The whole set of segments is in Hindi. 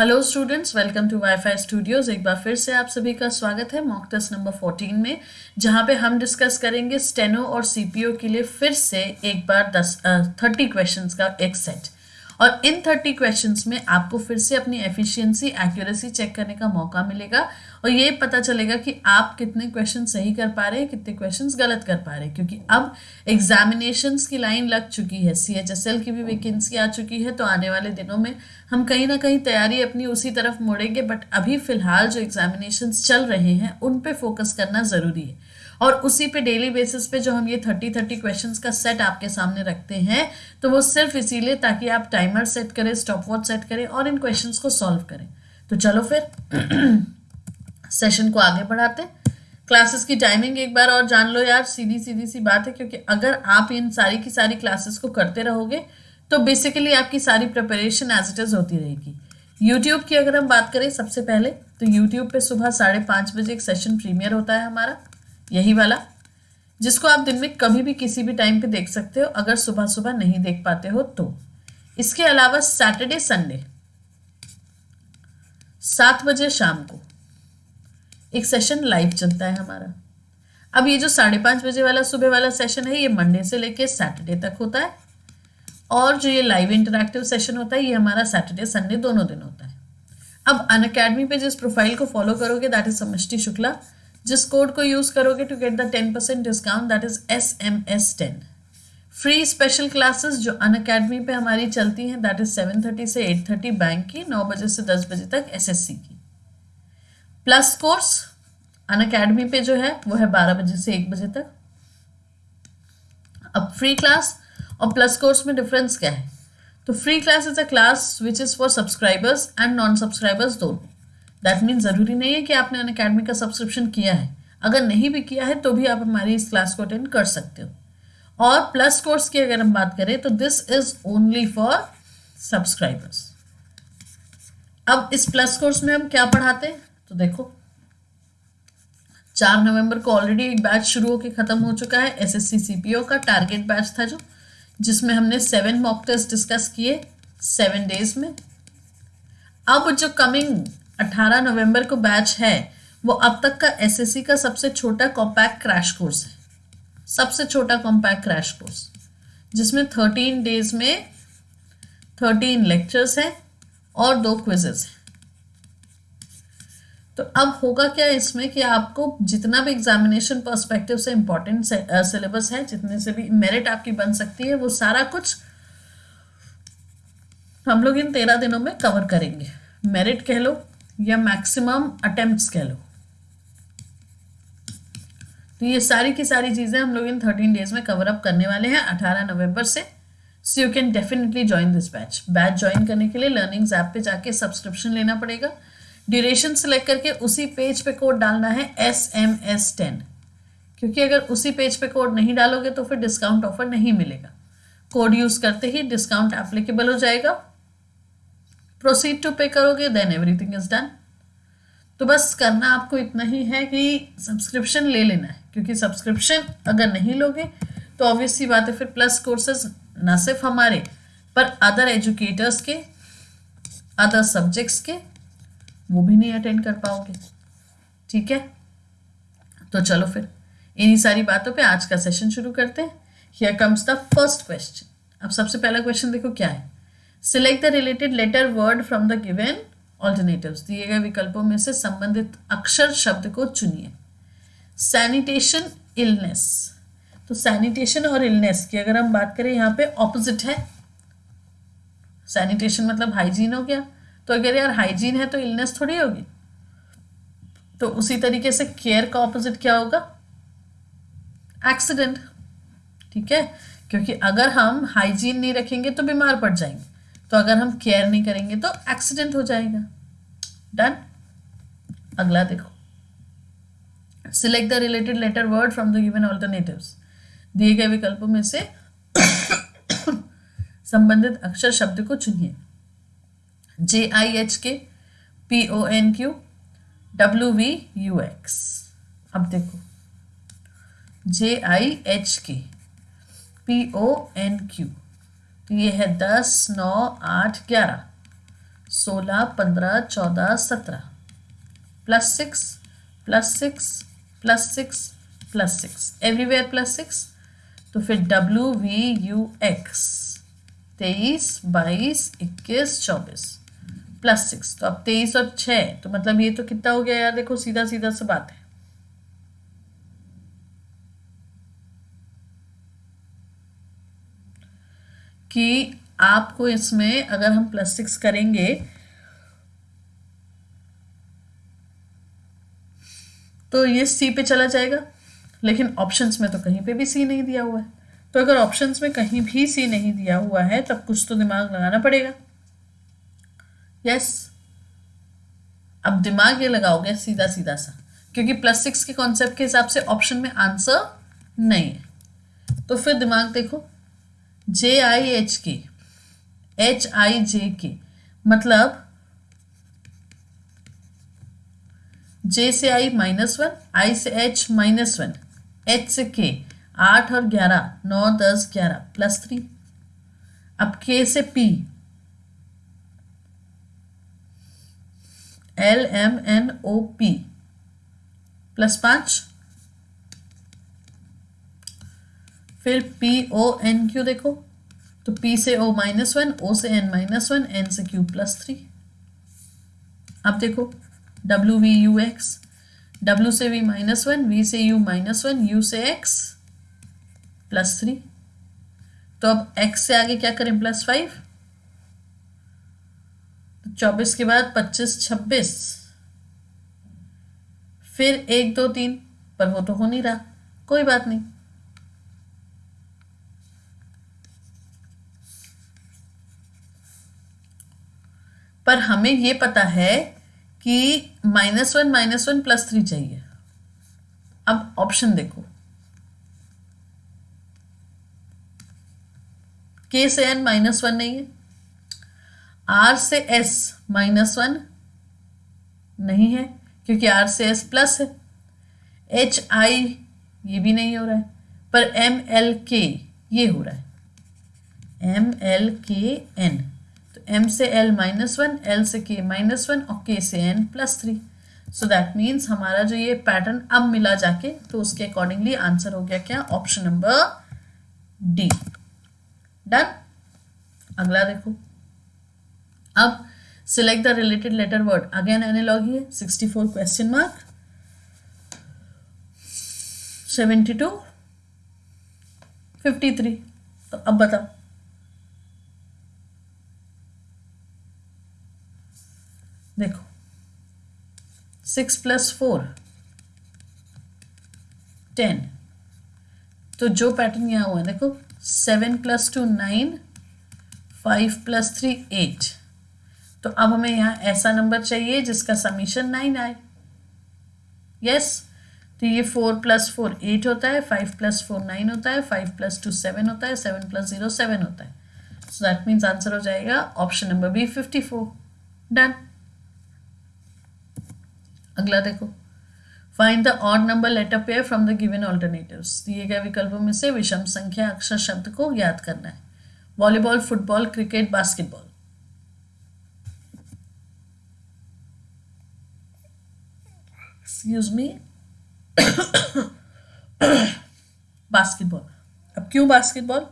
Hello students, welcome to wifi studios. एक बार फिर से आप सभी का स्वागत है मॉक टेस्ट नंबर 14 में, जहां पे हम डिस्कस करेंगे स्टेनो और सीपीओ के लिए फिर से एक बार 30 क्वेश्चंस का एक सेट। और इन 30 क्वेश्चंस में आपको फिर से अपनी एफिशिएंसी, एक्यूरेसी चेक करने का मौका मिलेगा और ये पता चलेगा कि आप कितने क्वेश्चन सही कर पा रहे हैं, कितने क्वेश्चंस गलत कर पा रहे हैं। क्योंकि अब एग्जामिनेशंस की लाइन लग चुकी है, सीएचएसएल की भी वैकेंसी आ चुकी है, तो आने वाले दिनों में हम कहीं ना कहीं तैयारी अपनी उसी तरफ मोड़ेंगे। बट अभी फिलहाल जो एग्जामिनेशंस चल रहे हैं उन पे फोकस करना ज़रूरी है और उसी पे डेली बेसिस पे जो हम ये 30 क्वेश्चंस का सेट आपके सामने रखते हैं, तो वो सिर्फ इसीलिए ताकि आप टाइमर सेट करें, स्टॉप वॉच सेट करें और इन क्वेश्चंस को सॉल्व करें। तो चलो फिर सेशन को आगे बढ़ाते हैं। क्लासेस की टाइमिंग एक बार और जान लो यार, सीधी सीधी सी बात है। क्योंकि अगर आप इन सारी की सारी क्लासेस को करते रहोगे तो बेसिकली आपकी सारी प्रिपरेशन एज इट इज होती रहेगी। यूट्यूब की अगर हम बात करें सबसे पहले, तो यूट्यूब पे सुबह 5:30 बजे एक सेशन प्रीमियर होता है हमारा, यही वाला, जिसको आप दिन में कभी भी किसी भी टाइम पे देख सकते हो अगर सुबह सुबह नहीं देख पाते हो तो। इसके अलावा सैटरडे संडे 7 बजे शाम को एक सेशन लाइव चलता है हमारा। अब ये जो 5:30 बजे वाला सुबह वाला सेशन है, ये मंडे से लेके सैटरडे तक होता है और जो ये लाइव इंटरैक्टिव सेशन होता है ये हमारा सैटरडे संडे दोनों दिन होता है। अब अनअकैडमी पे जिस प्रोफाइल को फॉलो करोगे, दैट इज समष्टि शुक्ला, जिस कोड को यूज करोगे to get the 10% discount, that is SMS10। Free special classes जो अनअकैडमी पे हमारी चलती हैं, दैट इज 7:30 से 8:30 बैंक की, 9 बजे से 10 बजे तक SSC की। प्लस कोर्स अनअकैडमी पे जो है वो है 12 बजे से 1 बजे तक। अब फ्री क्लास और प्लस कोर्स में डिफरेंस क्या है? तो free class is a class which is for subscribers and non subscribers दोनों। दैट मीन जरूरी नहीं है कि आपने अनअकैडमी का सब्सक्रिप्शन किया है, अगर नहीं भी किया है तो भी आप हमारी इस क्लास को अटेंड कर सकते हो। और प्लस कोर्स की अगर हम बात करें तो this is only for subscribers. अब इस प्लस कोर्स में हम क्या पढ़ाते हैं, तो देखो 4 नवंबर को ऑलरेडी एक बैच शुरू होकर खत्म हो चुका है, SSC CPO का टारगेट बैच था, जो जिसमें हमने 7 मॉक टेस्ट डिस्कस किए 7 डेज में। अब जो कमिंग 18 नवंबर को बैच है वो अब तक का SSC का सबसे छोटा कॉम्पैक्ट क्रैश कोर्स है, सबसे छोटा कॉम्पैक्ट क्रैश कोर्स, जिसमें 13 डेज में 13 लेक्चर्स हैं और 2 क्विजेस हैं। तो अब होगा क्या इसमें कि आपको जितना भी एग्जामिनेशन पर्सपेक्टिव से इंपॉर्टेंट सिलेबस है, जितने से भी मेरिट आपकी बन सकती है, वो सारा कुछ हम लोग इन 13 दिनों में कवर करेंगे। मेरिट कह लो या मैक्सिमम अटेम्प्ट्स कह लो, तो ये सारी की सारी चीजें हम लोग इन 13 डेज में कवर अप करने वाले हैं 18 नवंबर से। So you can definitely join this batch. Batch join करने के लिए लर्निंग्स ऐप पे जाके सब्सक्रिप्शन लेना पड़ेगा। ड्यूरेशन सेलेक्ट करके उसी पेज पे कोड डालना है SMS10, क्योंकि अगर उसी पेज पे कोड नहीं डालोगे तो फिर डिस्काउंट ऑफर नहीं मिलेगा। कोड यूज करते ही डिस्काउंट एप्लीकेबल हो जाएगा। प्रोसीड टू पे करोगे देन एवरीथिंग इज डन। तो बस करना आपको इतना ही है कि सब्सक्रिप्शन ले लेना है, क्योंकि सब्सक्रिप्शन अगर नहीं लोगे तो ऑब्वियस सी बात है फिर प्लस कोर्सेज ना सिर्फ हमारे पर अदर एजुकेटर्स के, अदर सब्जेक्ट्स के, वो भी नहीं अटेंड कर पाओगे। ठीक है, तो चलो फिर इन्हीं सारी बातों पे आज का सेशन शुरू करते हैं। Here comes the first question. अब सबसे पहला क्वेश्चन देखो क्या है। Select the related letter word from the given alternatives. दिए गए विकल्पों में से संबंधित अक्षर शब्द को चुनिए। Sanitation, illness. तो सैनिटेशन और इलनेस की अगर हम बात करें, यहाँ पे ऑपोजिट है। सैनिटेशन मतलब हाइजीन हो गया, तो अगर यार हाइजीन है तो इलनेस थोड़ी होगी। तो उसी तरीके से केयर का ऑपोजिट क्या होगा? एक्सीडेंट। ठीक है, क्योंकि अगर हम हाइजीन नहीं रखेंगे तो बीमार पड़ जाएंगे, तो अगर हम केयर नहीं करेंगे तो एक्सीडेंट हो जाएगा। डन। अगला देखो, select the related letter word from the given alternatives. दिए गए विकल्पों में से संबंधित अक्षर शब्द को चुनिए। JIHK, PONQ, WVUX। अब देखो JIHK, PONQ, तो ये है 10, 9, 8, 11। 16, 15, 14, 17, +6, +6, +6, +6, एवरीवेयर +6। तो फिर WVUX 23, 22, 21, 24 +6। तो अब 23 और 6, तो मतलब ये तो कितना हो गया यार, देखो सीधा सीधा सा बात है। कि आपको इसमें अगर हम +6 करेंगे तो ये C पे चला जाएगा, लेकिन ऑप्शंस में तो कहीं पे भी C नहीं दिया हुआ है। तो अगर ऑप्शंस में कहीं भी C नहीं दिया हुआ है तब कुछ तो दिमाग लगाना पड़ेगा। यस, अब दिमाग ये लगाओगे सीधा सीधा सा, क्योंकि +6 के कॉन्सेप्ट के हिसाब से ऑप्शन में आंसर नहीं है। तो फिर दिमाग देखो, JIHK, HIJK, मतलब J से I -1, I से H -1, H से K 8 और 11, 9, 10, 11 +3। अब K से P, LMNOP +5। फिर PONQ देखो, तो P से O -1, O से N -1, N से Q +3। अब देखो WVUX, W से V -1, V से U -1, U से X +3। तो अब X से आगे क्या करें, +5। तो 24 के बाद 25, 26, फिर 1, 2, 3, पर वो तो हो नहीं रहा, कोई बात नहीं। पर हमें ये पता है कि -1, -1 +3 चाहिए। अब ऑप्शन देखो, K से N -1 नहीं है, R से S -1 नहीं है क्योंकि R से S प्लस है, HI ये भी नहीं हो रहा है, पर MLK ये हो रहा है, MLKN। तो M से L -1, L से K -1 और K से N +3। सो दैट मीन्स हमारा जो ये पैटर्न अब मिला जाके, तो उसके अकॉर्डिंगली आंसर हो गया क्या, ऑप्शन नंबर D। डन। अगला देखो, अब select the related letter word, again analogy है। 64 क्वेश्चन मार्क, 72, 53। तो अब बताओ, देखो 6 + 4 10। तो जो पैटर्न यहाँ हुआ है देखो, 7 + 2 9, 5 + 3 8। तो अब हमें यहाँ ऐसा नंबर चाहिए जिसका समीशन 9 आए। यस, तो ये 4 + 4 8 होता है, 5 + 4 9 होता है, 5 + 2 7 होता है, 7 + 0 7 होता है। सो दैट मीन्स आंसर हो जाएगा ऑप्शन नंबर B 54। डन। अगला देखो, find the odd number letter pair from the given alternatives. दिए गए विकल्पों में से विषम संख्या अक्षर शब्द को ज्ञात करना है। Volleyball, football, cricket, basketball. Excuse me, basketball. अब क्यों बास्केटबॉल?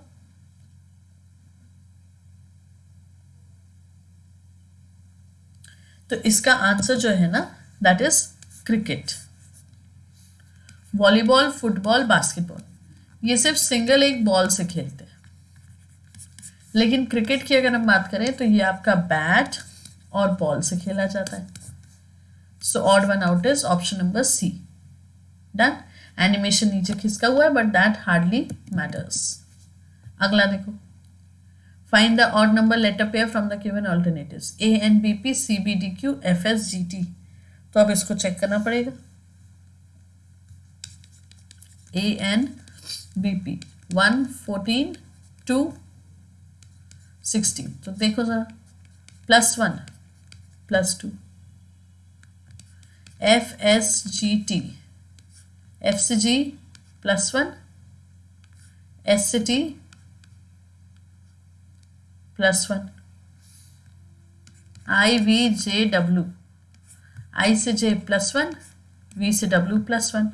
तो इसका आंसर जो है ना, that is cricket. Volleyball, football, basketball ये सिर्फ सिंगल एक बॉल से खेलते हैं, लेकिन क्रिकेट की अगर हम बात करें तो ये आपका बैट और बॉल से खेला जाता है। So odd one out is option number C। Done. Animation नीचे खिसका हुआ है बट दैट हार्डली मैटर्स। अगला देखो, find the odd number letter pair from the given alternatives. ANBP, CBDQ, FSGT। तो अब इसको चेक करना पड़ेगा। ANBP 1 14 2 16। तो देखो जरा, +1 +2। FSGT, F से G +1, S से T +1, I V J W, I से जे +1, वी से W +1,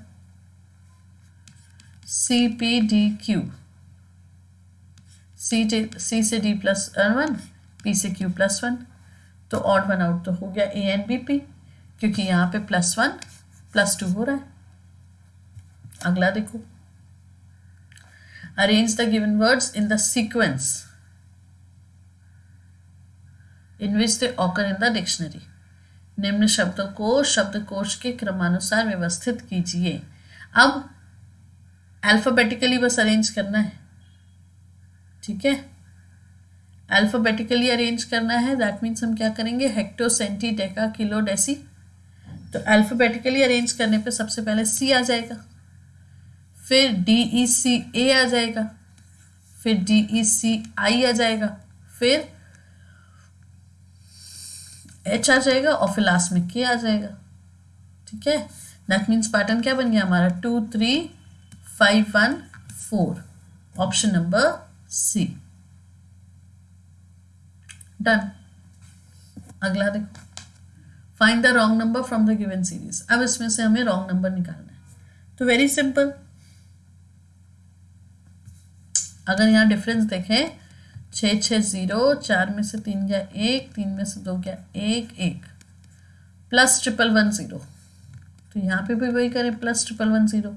C P D Q, C से डी +1, पी से क्यू +1। तो ऑड वन आउट तो हो गया ए एंड बी पी, क्योंकि यहाँ पे +1 +2 हो रहा है। अगला देखो, arrange the given words in the sequence in which they occur in the dictionary. निम्न शब्दों को शब्दकोश के क्रमानुसार व्यवस्थित कीजिए। अब अल्फाबेटिकली बस अरेंज करना है, ठीक है, अल्फाबेटिकली अरेंज करना है। दैट मीन्स हम क्या करेंगे, hecto, centi, deca, kilo, deci. तो अल्फाबेटिकली अरेंज करने पे सबसे पहले सी आ जाएगा, फिर DECA आ जाएगा, फिर DECI आ जाएगा, फिर H आ जाएगा और फिर लास्ट में K आ जाएगा, ठीक है। दैट मीन्स पैटर्न क्या बन गया हमारा, 2 3 5 1 4, ऑप्शन नंबर सी। डन। अगला देखो, find the wrong number from the given series. अब इसमें से हमें रॉन्ग नंबर निकालना है, तो वेरी सिंपल। अगर यहाँ डिफरेंस देखें, 6 6 0, 4 में से 3 गया 1, 3 में से 2 गया 1 1, +111 0। तो यहाँ पे भी वही करें, +111 0।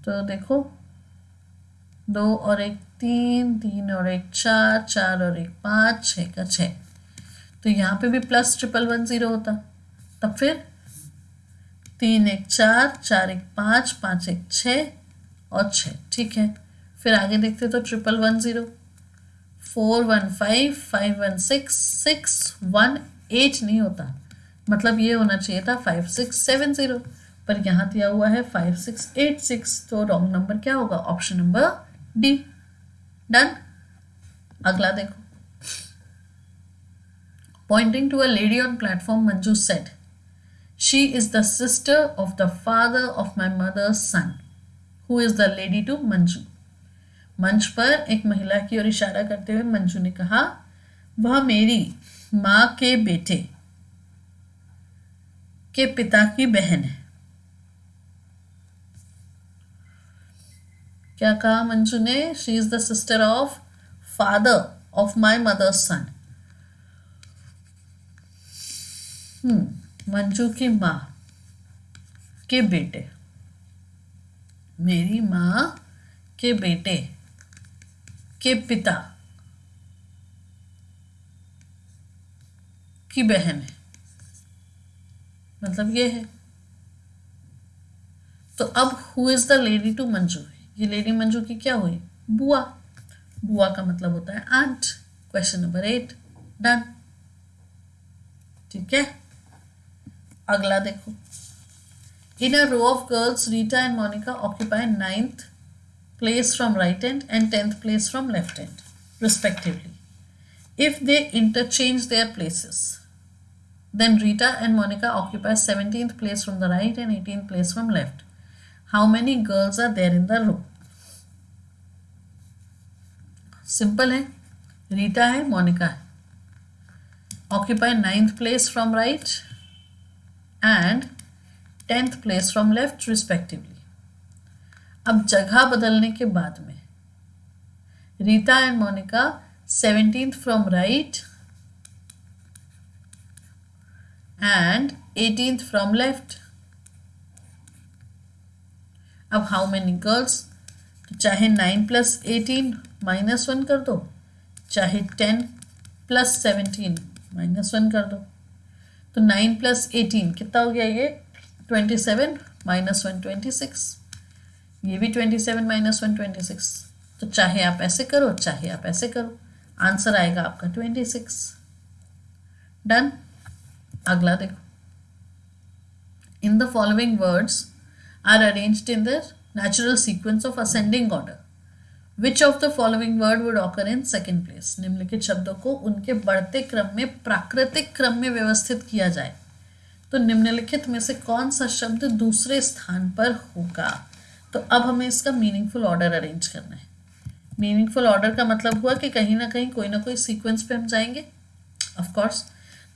तो देखो 2 और 1 3, 3 और 1 4, 4 और 1 5, 6 का 6। तो यहाँ पे भी +111 होता। तब फिर 3 1 4, 4 1 5, 5 1 6 और 6, ठीक है। फिर आगे देखते तो 111 4 1 5, 5 1 6, 6 1 8 नहीं होता, मतलब ये होना चाहिए था 5 6 7 0, पर यहाँ दिया हुआ है 5 6 8 6। तो रॉन्ग नंबर क्या होगा, ऑप्शन नंबर डी। डन। अगला देखो, pointing to a lady on platform, Manju said, she is the sister of the father of my mother's son. Who is the lady to Manju. मंच पर एक महिला की ओर इशारा करते हुए मंजू ने कहा, वह मेरी माँ के बेटे के पिता की बहन है। क्या कहा मंजू ने, she is the sister of father of my mother's son. Manju की माँ के बेटे, मेरी माँ के बेटे के पिता की बहन है, मतलब ये है। तो अब who is the lady to Manju, ये लेडी मंजू की क्या हुई, बुआ। बुआ का मतलब होता है आंट। क्वेश्चन नंबर 8 डन, ठीक है। अगला देखो, in a row of girls Rita and Monica occupy 9th place from right end and 10th place from left end respectively. If they interchange their places, then Rita and Monica occupy 17th place from the right and 18th place from left. How many girls are there in the row? Simple है, रीटा है, मोनिका है, occupy 9th place from right and 10th place from left respectively. अब जगह बदलने के बाद में Rita and Monika 17th from right and 18th from left. अब हाउ मेनी गर्ल्स, तो चाहे 9 + 18 -1 कर दो, चाहे 10 + 17 -1 कर दो। तो 9 + 18 कितना हो गया, ये 27 -1 26, ये भी 27 -1 26। तो चाहे आप ऐसे करो चाहे आप ऐसे करो, आंसर आएगा आपका 26। डन। अगला देखो, in the following words are arranged in the natural sequence of ascending order, which of the following word would occur in second place. निम्नलिखित शब्दों को उनके बढ़ते क्रम में प्राकृतिक क्रम में व्यवस्थित किया जाए, तो निम्नलिखित में से कौन सा शब्द दूसरे स्थान पर होगा। तो अब हमें इसका मीनिंगफुल ऑर्डर अरेंज करना है। मीनिंगफुल ऑर्डर का मतलब हुआ कि कहीं ना कहीं कोई ना कोई सीक्वेंस पे हम जाएंगे, ऑफ कोर्स।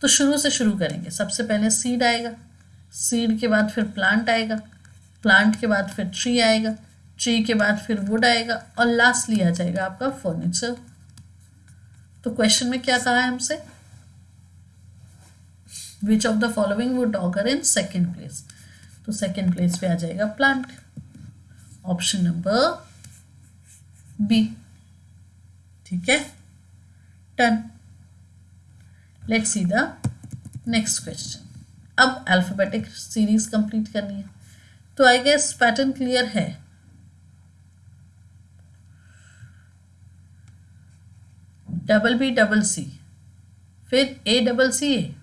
तो शुरू से शुरू करेंगे। सबसे पहले सीड आएगा, सीड के बाद फिर प्लांट आएगा, प्लांट के बाद फिर ट्री आएगा, ट्री के बाद फिर वुड आएगा और लास्टली आ जाएगा आपका फर्नीचर। तो क्वेश्चन में क्या कहा है हमसे, which of the following would occur in second place, तो सेकेंड प्लेस पे आ जाएगा प्लांट, ऑप्शन नंबर बी। ठीक है, done. Let's see the next question. अब अल्फाबेटिक सीरीज कंप्लीट करनी है, तो आई गेस पैटर्न क्लियर है। डबल बी डबल सी, फिर ए डबल सी ए,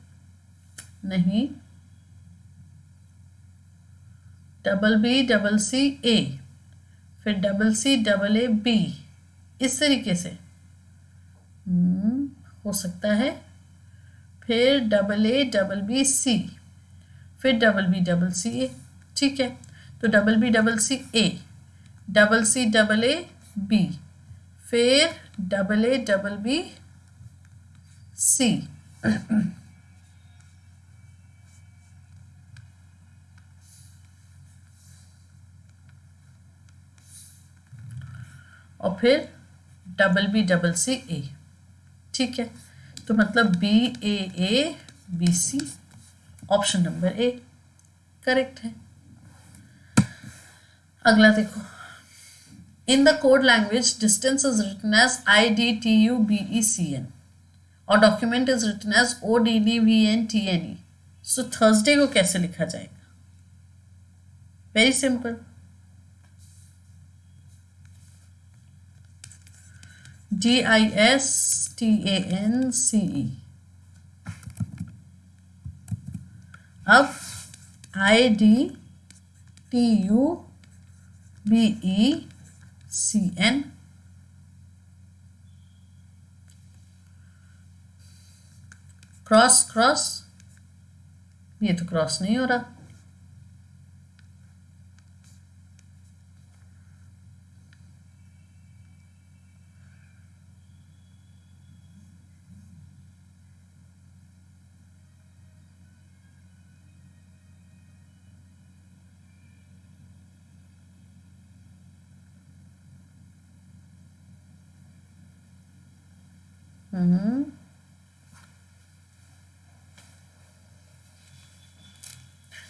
नहीं, double B double C A, फिर double C double A B, इस तरीके से हो सकता है। फिर double A double B C, फिर double B double C A. ठीक है, तो double B double C A, double C double A B, फिर double A double B C. और फिर double B double C A. ठीक है, तो मतलब B A B C, option number A correct है। अगला देखो, in the code language distance is written as IDTUBECN और document is written as ODDVNTNE। So Thursday को कैसे लिखा जाएगा? Very simple, DISTANCE। अब IDTUBECN, क्रॉस क्रॉस, ये तो क्रॉस नहीं हो रहा।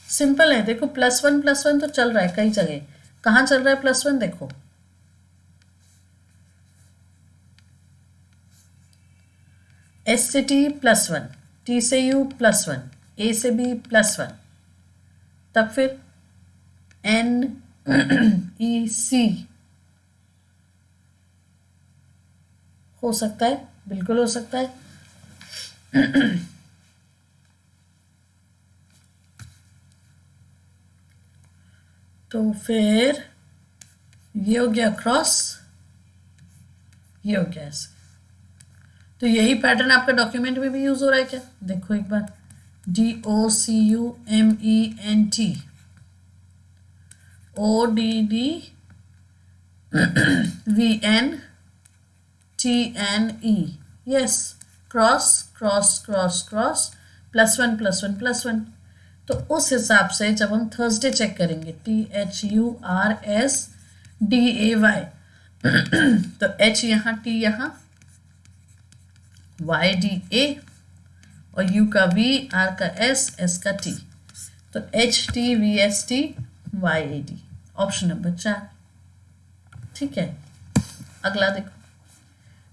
सिंपल है, देखो +1 तो चल रहा है कई जगह। कहाँ चल रहा है +1? देखो S से T +1, T से U +1, A से B +1, तब फिर NEC हो सकता है, बिल्कुल हो सकता है। तो फिर ये हो गया क्रॉस, ये हो गया ऐसे। तो यही पैटर्न आपका डॉक्यूमेंट में भी यूज हो रहा है क्या? देखो एक बार, DOCUMENT ODDVNTNE, yes, cross cross cross cross, +1 तो उस हिसाब से जब हम थर्सडे चेक करेंगे, THURSDAY, तो H यहाँ, T यहाँ, YDA और U का V, R का S, S का T, तो HTVSTYAD, ऑप्शन नंबर 4। ठीक है, अगला देखो,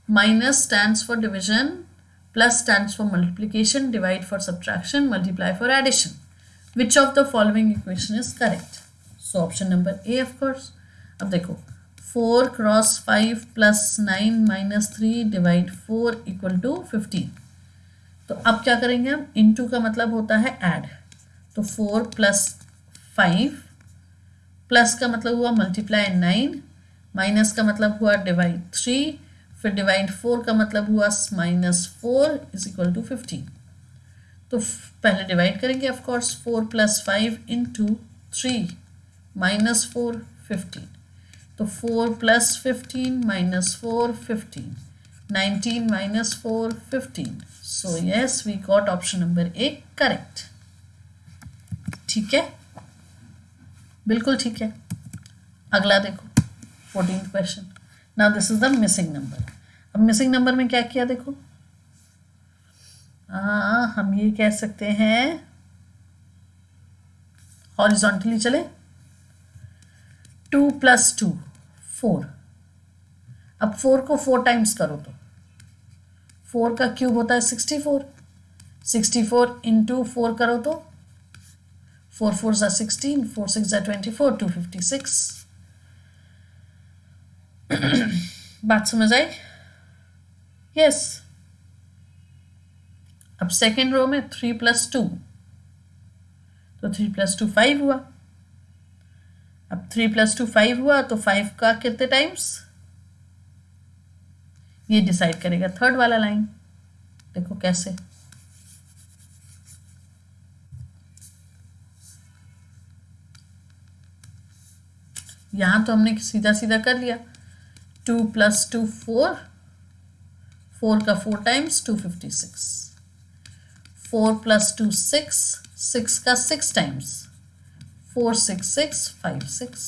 minus stands for division, plus stands for multiplication, divide for subtraction, multiply for addition. Which of the following equation is correct? So option number A of course. अब देखो, 4 × 5 + 9 - 3 डिवाइड 4 = 15। तो अब क्या करेंगे हम? इनटू का मतलब होता है ऐड, तो 4 + 5, प्लस का मतलब हुआ मल्टीप्लाई 9, माइनस का मतलब हुआ डिवाइड 3, फिर डिवाइड 4 का मतलब हुआ -4 = 15। तो पहले डिवाइड करेंगे ऑफ कोर्स, 4 + 5 × 3 -4 15, तो 4 + 15 - 4 15, 19 minus 4, 15. So yes, we got option number A correct. ठीक है, बिल्कुल ठीक है. अगला देखो 14th question. Now this is the missing number. अब मिसिंग नंबर में क्या किया देखो. हम ये कह सकते हैं हॉरिजॉन्टली चले. 2 + 2 4. अब 4 को 4 टाइम्स करो तो 4 का क्यूब होता है 64. 64 इंटू 4 करो तो 4 4 ज़ा 16, 4 6 ज़ा 24, 256. बात समझ आई? यस. अब सेकेंड रो में 3 + 2, तो 3 + 2 5 हुआ. अब 3 + 2 5 हुआ तो 5 का कितने टाइम्स, ये डिसाइड करेगा थर्ड वाला लाइन. देखो कैसे. यहां तो हमने सीधा सीधा कर लिया. 2 + 2 4, 4 का 4 टाइम्स 256. 4 + 2 6, 6 का 6 टाइम्स 4 6 6 5 6.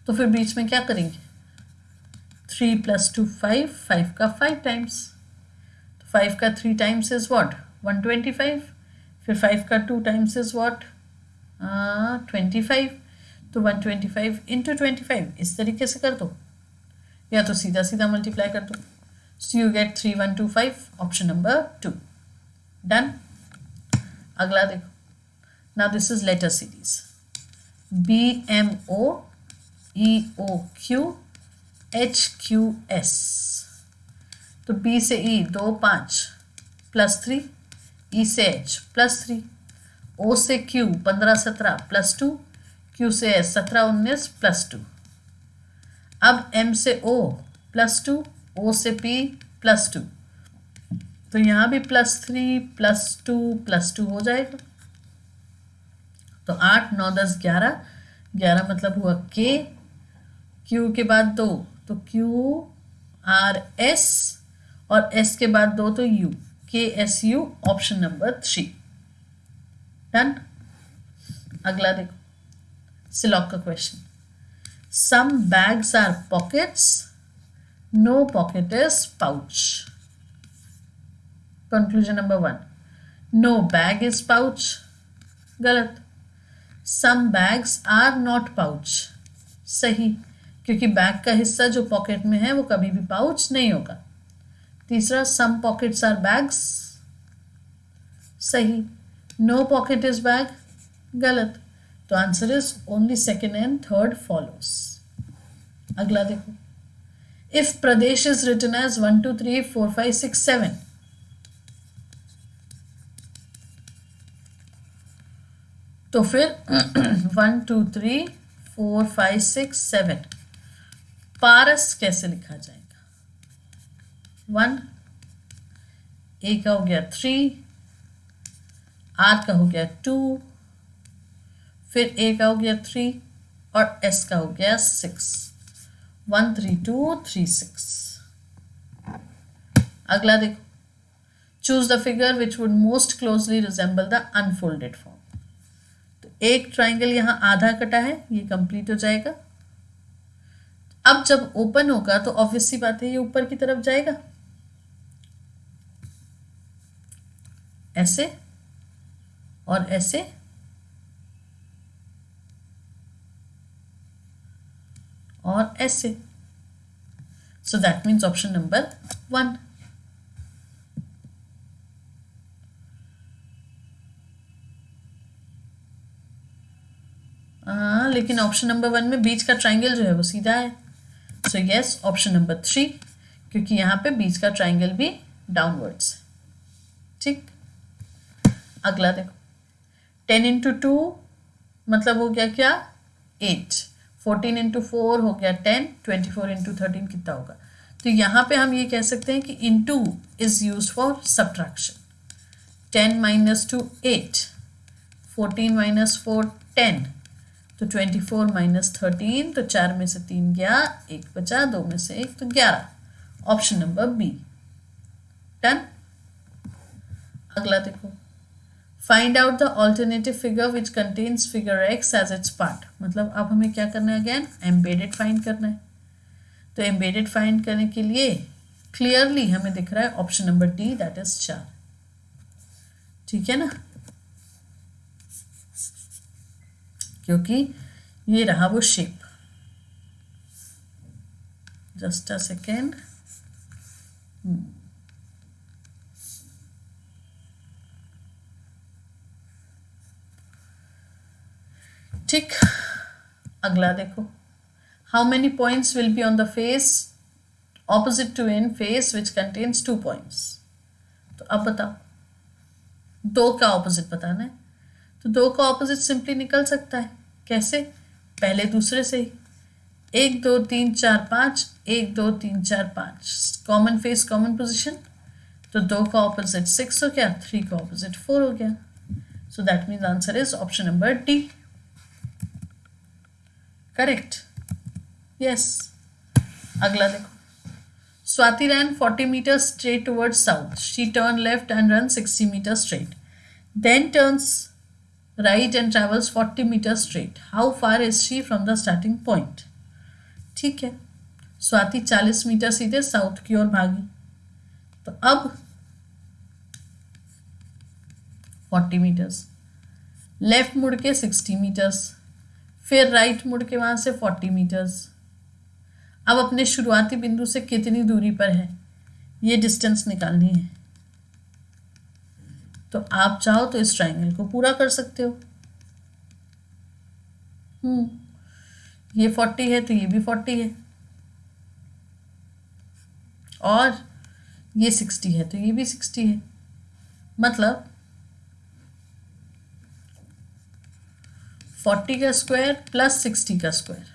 तो फिर बीच में क्या करेंगे. 3 + 2 5, 5 का 5 टाइम्स. तो 5 का 3 टाइम्स इज व्हाट 125. फिर 5 का 2 टाइम्स इज व्हाट 25. तो 125 इंटू 25 इस तरीके से कर दो, या तो सीधा सीधा मल्टीप्लाई कर दो. So you get 3125. Option number 2. Done. अगला देखो. Now this is letter series. BMO EOQ HQS. तो B से E 2 5 +3, E से H +3, O से Q 15 17 +2, Q से S 17 19 +2. अब M से O +2, O से P +2. तो यहाँ भी +3 +2 +2 हो जाएगा. तो 8 9 10 11, 11 मतलब हुआ K. Q के बाद 2 तो Q R S, और S के बाद 2 तो U, KSU. Option number 3. Done. अगला देखो सिलॉक का question. Some bags are pockets, no pocket is pouch. Conclusion number 1. No bag is pouch. गलत. Some bags are not pouch. सही, क्योंकि बैग का हिस्सा जो पॉकेट में है वो कभी भी पाउच नहीं होगा. तीसरा, सम पॉकेट्स आर बैग्स. सही. No pocket is bag. गलत. तो answer is only second and third follows. अगला देखो. If Pradesh is written as 1 2 3 4 5 6 7, तो फिर 1 2 3 4 5 6 7 पारस कैसे लिखा जाएगा. 1, ए का हो गया 3, आर का हो गया 2, फिर ए का हो गया 3 और एस का हो गया 6. 1 3 2 3 6. अगला देखो. Choose the figure which would most closely resemble the unfolded form. तो एक ट्राइंगल यहां आधा कटा है, ये कंप्लीट हो जाएगा. अब जब ओपन होगा तो ऑब्वियस सी बात है ये ऊपर की तरफ जाएगा ऐसे और ऐसे, और ऐसे. So that means option number 1. लेकिन ऑप्शन नंबर 1 में बीच का ट्राइंगल जो है वो सीधा है. सो यस, ऑप्शन नंबर 3, क्योंकि यहाँ पे बीच का ट्राइंगल भी डाउनवर्ड्स. ठीक. अगला देखो. 10 इंटू 2 मतलब हो गया क्या 8. 14 इंटू 4 हो गया 10. 24 इंटू 13 कितना होगा. तो यहाँ पे हम ये कह सकते हैं कि into is use for subtraction. 10 - 2 8, 14 - 4 10, तो 24 - 13, तो 4 में से 3 गया, 1 बचा, 2 में से 1 तो 11. Option number B. डन। अगला देखो, find out the alternative figure which contains figure X as its part. मतलब अब हमें क्या करना है, अगेन एम्बेडेड फाइंड करना है। तो एम्बेडेड फाइंड करने के लिए क्लियरली हमें दिख रहा है option number D, that is 4। ठीक है ना, क्योंकि ये रहा वो शेप। Just a second. ठीक, अगला देखो, how many points will be on the face opposite to in face which contains 2 points. तो अब बताओ, 2 का ऑपोजिट बताना है, तो 2 का ऑपोजिट सिंपली निकल सकता है। कैसे? पहले दूसरे से ही, 1 2 3 4 5, 1 2 3 4 5, कॉमन फेस कॉमन पोजिशन। तो 2 का ऑपोजिट 6 हो गया, 3 का ऑपोजिट 4 हो गया। So that means answer is option number D. Correct, yes. अगला देखो, Swati ran 40 meters straight towards south. She turned left and ran 60 meters straight. Then turns right and travels 40 meters straight. How far is she from the starting point? ठीक है, स्वाति 40 मीटर सीधे साउथ की ओर भागी। तो अब 40 मीटर्स, लेफ्ट मुड़ के 60 मीटर्स, फिर राइट मुड़ के वहाँ से 40 मीटर्स। अब अपने शुरुआती बिंदु से कितनी दूरी पर है, ये डिस्टेंस निकालनी है। तो आप चाहो तो इस ट्राइंगल को पूरा कर सकते हो। ये 40 है तो ये भी 40 है, और ये 60 है तो ये भी 60 है। मतलब 40 का स्क्वायर प्लस 60 का स्क्वायर,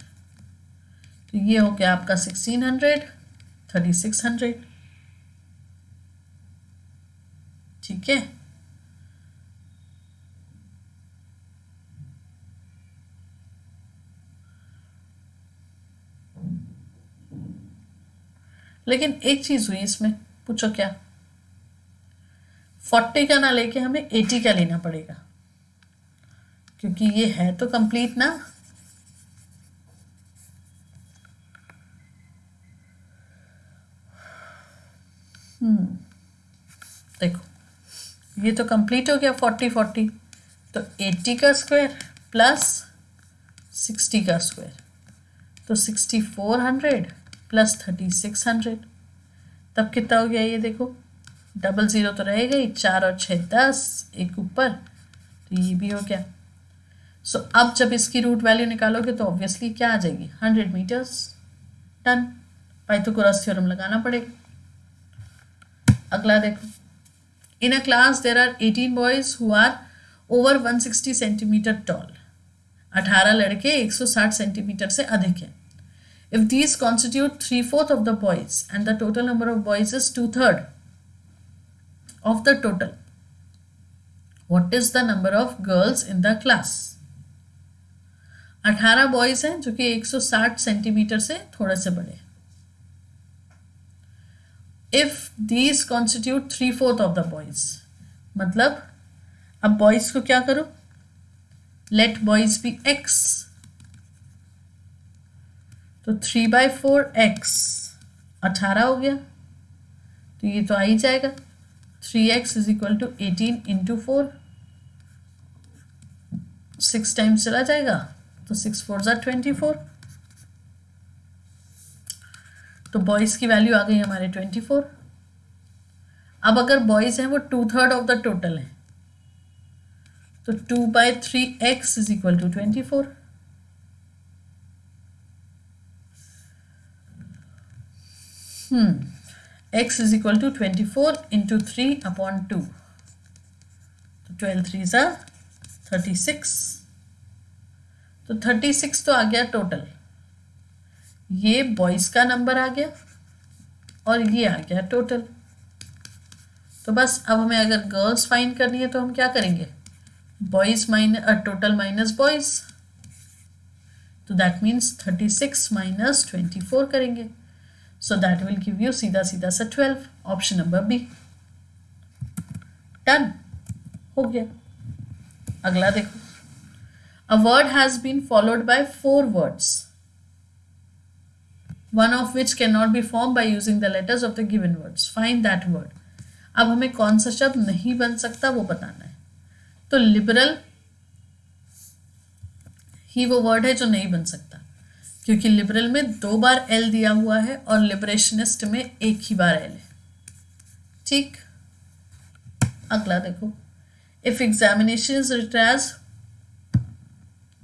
तो ये हो गया आपका 1600, 3600। ठीक है, लेकिन एक चीज हुई इसमें, पूछो क्या? 40 का ना लेके हमें 80 का लेना पड़ेगा, क्योंकि ये है तो कंप्लीट ना। देखो, ये तो कंप्लीट हो गया 40 40, तो 80 का स्क्वायर प्लस 60 का स्क्वायर, तो 6400 प्लस 3600। तब कितना हो गया ये देखो, डबल ज़ीरो तो रहेगा ही, 4 और 6 10, एक ऊपर, तो ये भी हो गया। सो अब जब इसकी रूट वैल्यू निकालोगे तो ऑब्वियसली क्या आ जाएगी, 100 मीटर्स। डन, पाइथागोरस थ्योरम लगाना पड़ेगा। अगला देखो, in a class there are 18 boys who are over 160 centimetre tall. 18 लड़के 160 सेंटीमीटर से अधिक हैं। If these constitute 3/4 of the boys and the total number of boys is 2/3 of the total, what is the number of girls in the class? 18 boys हैं जो कि 160 सेंटीमीटर से थोड़े से बड़े। If these constitute 3/4 of the boys, मतलब अब बॉयज को क्या करो, लेट बॉयज बी x, तो 3/4 x 18 हो गया, तो ये तो आ ही जाएगा। 3x is equal to 18 into 4, 6 times चला जाएगा, तो 6 4 ज़ा 24। तो बॉयज़ की वैल्यू आ गई हमारे 24। अब अगर बॉयज़ हैं वो 2/3 ऑफ द टोटल है, तो 2/3x is equal to 24। x is equal to 24 into 3/2, तो 12 3 ज़ा 36। तो 36 तो आ गया टोटल, ये बॉयज़ का नंबर आ गया और ये आ गया टोटल। तो बस अब हमें अगर गर्ल्स फाइंड करनी है तो हम क्या करेंगे, boys minus total minus boys, तो दैट मीन्स 36 माइनस 24 करेंगे। So that will give you सीधा सीधा सा 12, ऑप्शन नंबर बी। डन, हो गया। अगला देखो, a word has been followed by 4 words, one of which cannot be formed by using the letters of the given words. Find that word. अब हमें कौन सा शब्द नहीं बन सकता वो बताना है। तो लिबरल ही वो वर्ड है जो नहीं बन सकता, क्योंकि लिबरल में 2 बार एल दिया हुआ है और लिबरेशनिस्ट में 1 ही बार एल है। ठीक, अगला देखो, if examination is written as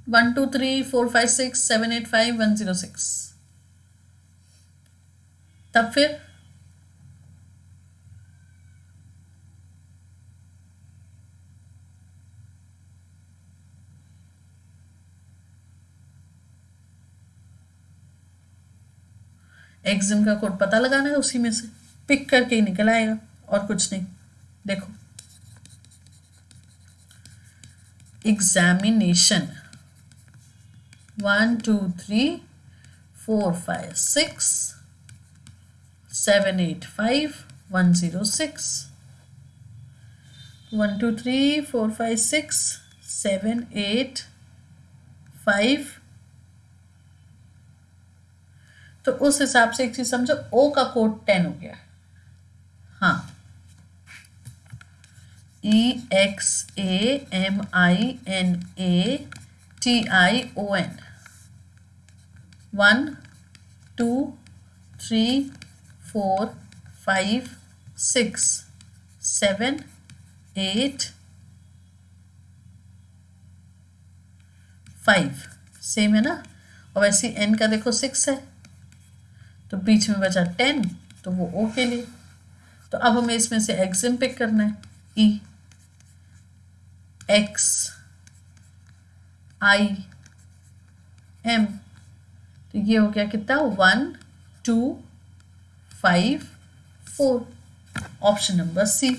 1 2 3 4 5 6 7 8 5 1 0 6, तब फिर एग्जाम का कोड पता लगाना है, उसी में से पिक करके ही निकल आएगा और कुछ नहीं। देखो, एग्जामिनेशन 1 2 3 4 5 6 7 8 5 1 0 6, 1 2 3 4 5 6 7 8 5। तो उस हिसाब से एक चीज समझो, ओ का कोड 10 हो गया। हाँ, EXAMINATION 1 2 3 4 5 6 7 8 5, सेम है ना। और वैसे एन का देखो 6 है, तो बीच में बचा 10, तो वो ओ के लिए। तो अब हमें इसमें से एग्जाम पिक करना है, EXIM, तो ये हो गया कितना, 1 2 5 4, ऑप्शन नंबर सी।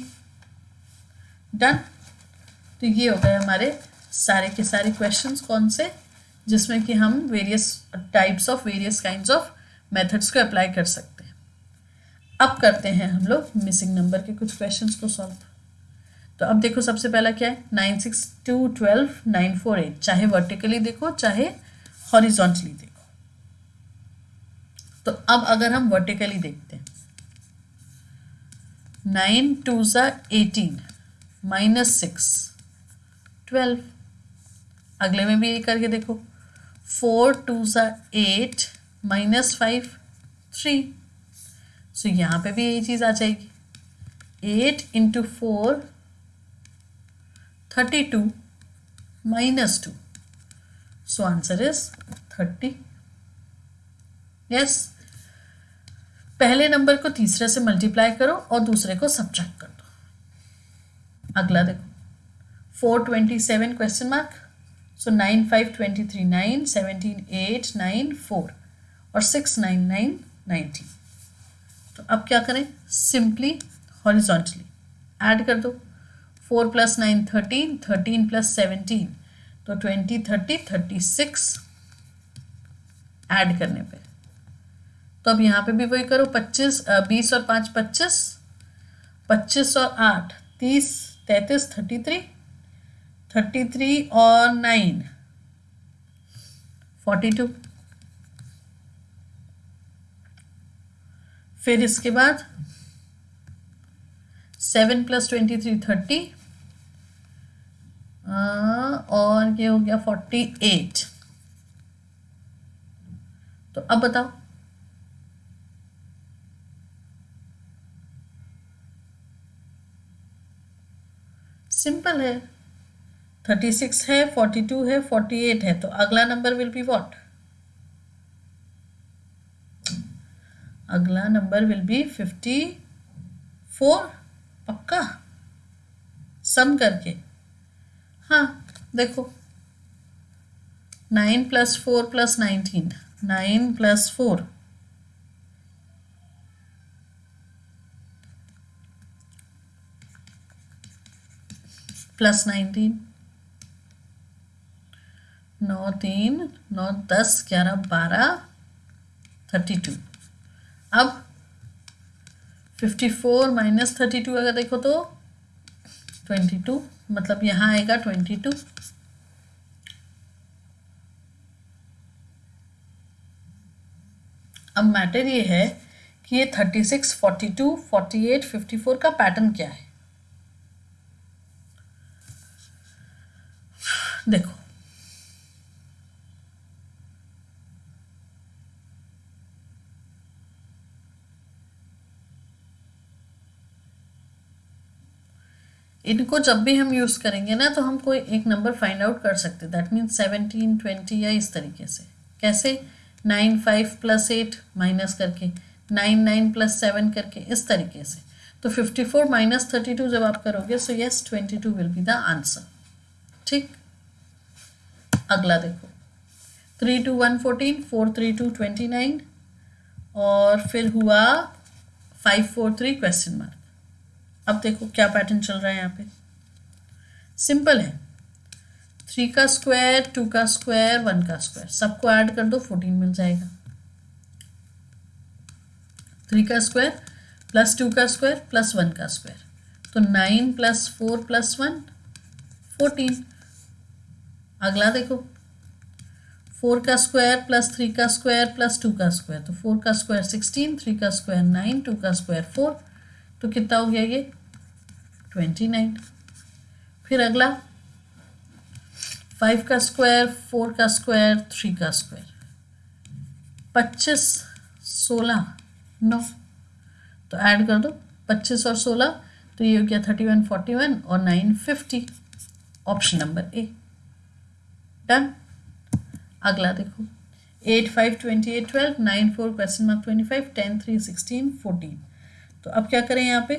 डन। तो ये हो गए हमारे सारे के सारे क्वेश्चंस, कौन से, जिसमें कि हम various types of various kinds of methods को अप्लाई कर सकते हैं। अब करते हैं हम लोग मिसिंग नंबर के कुछ क्वेश्चंस को सॉल्व। तो अब देखो, सबसे पहला क्या है, 9 6 2 12 9 4 8, चाहे वर्टिकली देखो चाहे हॉरिजॉन्टली देखो। तो अब अगर हम वर्टिकली देखते हैं, 9 2 18 -6 12, अगले में भी ये करके देखो, 4 2 8 -5 3, सो यहाँ पे भी यही चीज़ आ जाएगी, 8 × 4 32 -2, सो आंसर इज 30। यस, पहले नंबर को तीसरे से मल्टीप्लाई करो और दूसरे को सब्ट्रैक्ट कर दो। अगला देखो, 427 क्वेश्चन मार्क, सो 9 5 23 9 17 8 9 4 और 6 9 9 19। तो अब क्या करें, सिंपली हॉरिजॉन्टली ऐड कर दो, 4 + 9 13 13 + 17, तो 20 30 36 ऐड करने पे। तो अब यहाँ पे भी वही करो, 25 20 और 5 25, 25 और 8 30 33 33, 33 और 9 42। फिर इसके बाद 7 + 23 30, और ये हो गया 48। तो अब बताओ, सिंपल है, 36 है, 42 है, 48 है, तो अगला नंबर विल बी व्हाट, अगला नंबर विल बी 54, पक्का सम करके। हाँ देखो, 9 + 4 + 19, 9 + 4 + 19, 9 3 9 10 11 12 32, अब 54 माइनस 32 अगर देखो तो 22, मतलब यहाँ आएगा 22। अब मैटर ये है कि ये 36, 42, 48, 54 का पैटर्न क्या है। देखो इनको जब भी हम यूज करेंगे ना तो हम कोई एक नंबर फाइंड आउट कर सकते हैं। दैट मीन्स 17, 20 या इस तरीके से। कैसे? 9, 5 + 8 माइनस करके, 9, 9 + 7 करके, इस तरीके से। तो 54 माइनस 32 जब आप करोगे so yes 22 will be the answer. ठीक, अगला देखो 3 2 1 14, 4 3 2 29 और फिर हुआ 5 4 3 क्वेश्चन मार्क। अब देखो क्या पैटर्न चल रहा है यहाँ पे। सिंपल है, 3 का स्क्वायर, 2 का स्क्वायर, 1 का स्क्वायर, सबको ऐड कर दो 14 मिल जाएगा। 3 का स्क्वायर प्लस 2 का स्क्वायर प्लस 1 का स्क्वायर, तो 9 + 4 + 1 14। अगला देखो 4 का स्क्वायर प्लस 3 का स्क्वायर प्लस 2 का स्क्वायर, तो 4 का स्क्वायर 16, 3 का स्क्वायर 9, 2 का स्क्वायर 4, तो कितना हो गया ये 29। फिर अगला 5 का स्क्वायर, 4 का स्क्वायर, 3 का स्क्वायर, 25, 16, 9, तो ऐड कर दो 25 और 16, तो ये हो गया 31, 41 और 9 50। ऑप्शन नंबर ए डन। अगला देखो 8 5 28 12, 9 4 क्वेश्चन मार्क 25, 10 3 16 14। तो अब क्या करें यहाँ पे,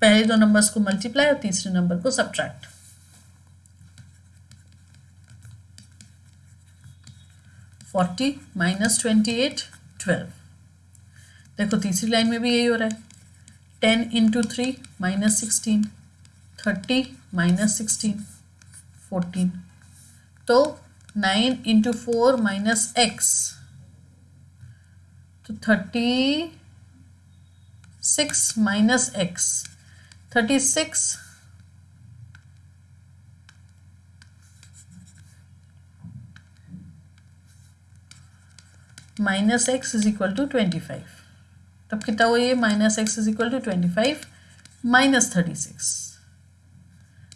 पहले दो नंबर्स को मल्टीप्लाई और तीसरे नंबर को सब्ट्रैक्ट। 40 माइनस 28 12। देखो तीसरी लाइन में भी यही हो रहा है। 10 × 3 माइनस 16, 30 माइनस 16 14, तो 9 × 4 माइनस x, तो 36 minus x, 36 minus x is equal to 25। तब कितना हुआ ये minus x is equal to 25 minus 36,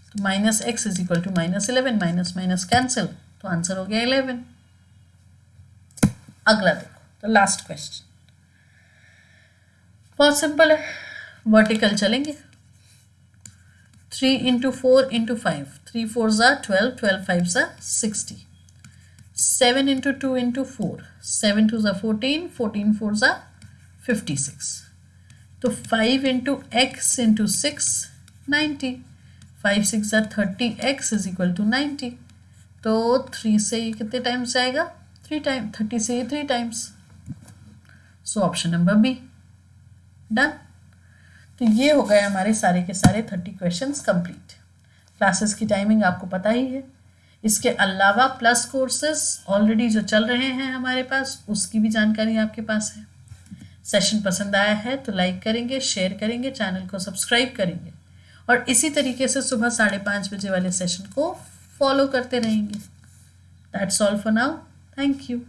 तो minus x is equal to minus 11, minus minus cancel, तो आंसर हो गया 11। अगला देखो तो लास्ट क्वेश्चन बहुत सिंपल है, वर्टिकल चलेंगे। 3 × 4 × 5, 3 4s are 12, 12 5s are 60। 7 × 2 × 4, 7 2s are 14, 14 4s are 56। तो 5 × x × 6 90, 5 6 are 30, x is equal to 90। तो 3 से ये कितने टाइम्स आएगा, 3 टाइम, 30 से ये 3 times, so option number B done. तो ये हो गए हमारे सारे के सारे 30 क्वेश्चंस कंप्लीट। क्लासेस की टाइमिंग आपको पता ही है। इसके अलावा प्लस कोर्सेज ऑलरेडी जो चल रहे हैं हमारे पास, उसकी भी जानकारी आपके पास है। सेशन पसंद आया है तो लाइक करेंगे, शेयर करेंगे, चैनल को सब्सक्राइब करेंगे और इसी तरीके से सुबह 5:30 बजे वाले सेशन को फॉलो करते रहेंगे। That's all for now, thank you.